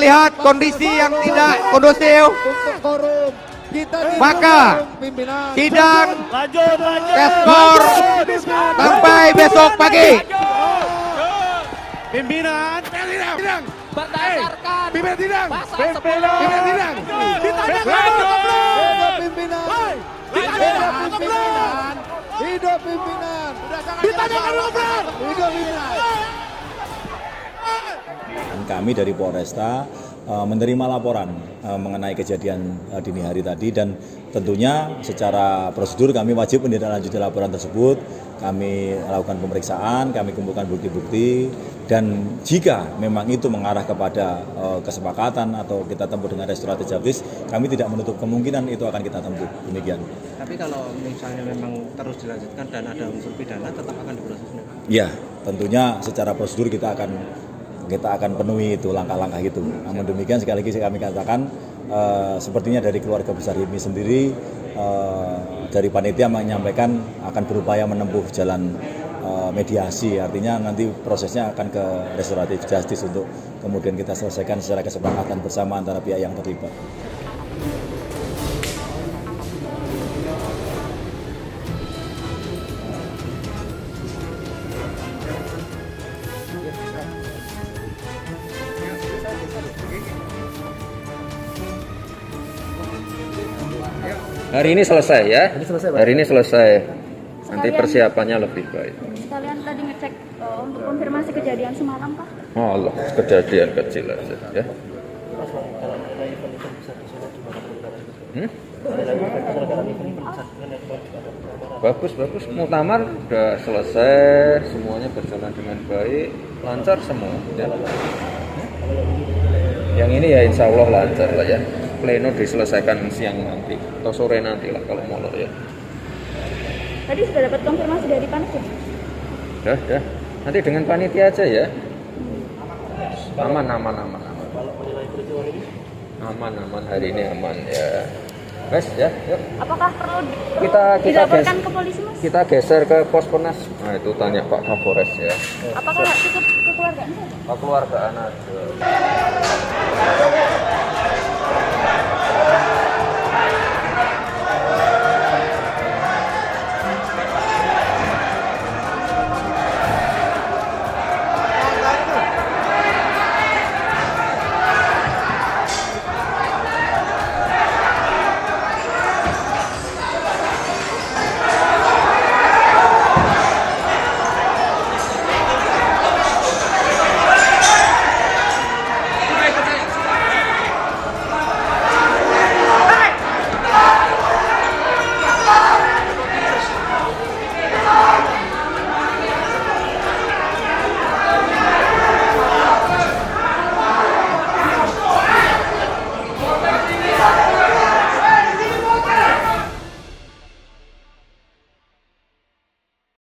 melihat kondisi yang tidak kondusif, maka sidang skor sampai besok pagi. Pimpinan sidang berdasarkan pimpinan sidang pasal 10 pimpinan sidang Hidup pimpinan. ditanyakan ngobrol. Hidup pimpinan. Kami dari Polresta menerima laporan mengenai kejadian dini hari tadi, dan tentunya secara prosedur kami wajib menindaklanjuti laporan tersebut. Kami lakukan pemeriksaan, kami kumpulkan bukti-bukti, dan jika memang itu mengarah kepada kesepakatan atau kita tempuh dengan restoratif justice, kami tidak menutup kemungkinan itu akan kita tempuh. Demikian. Tapi kalau misalnya memang terus dilanjutkan dan ada unsur pidana, tetap akan diproses? Ya, tentunya secara prosedur kita akan penuhi itu langkah-langkah itu. Namun demikian, sekali lagi kami katakan, sepertinya dari keluarga besar HIPMI sendiri, dari panitia menyampaikan akan berupaya menempuh jalan mediasi, artinya nanti prosesnya akan ke restoratif justice untuk kemudian kita selesaikan secara kesepakatan bersama antara pihak yang terlibat. Hari ini selesai ya. Hari ini selesai. Nanti persiapannya lebih baik. Sekalian tadi ngecek untuk konfirmasi kejadian semalam, Pak. Oh Allah, kejadian kecil aja ya. Bagus. Muktamar udah selesai, semuanya berjalan dengan baik, lancar semua. Ya. Yang ini ya insya Allah lancar lah ya. Pleno diselesaikan siang nanti atau sore nanti lah kalau molor ya. Tadi sudah dapat konfirmasi dari panitia? Dah. Nanti dengan panitia aja ya. Aman. Aman hari ini aman ya. Wes ya, yuk. Apakah perlu geser dilaporkan ke polisi, Mas? Kita geser ke Posponas. Nah, itu tanya Pak Kapolres ya. Apakah cukup kekeluargaan saja? Kekeluargaan aja.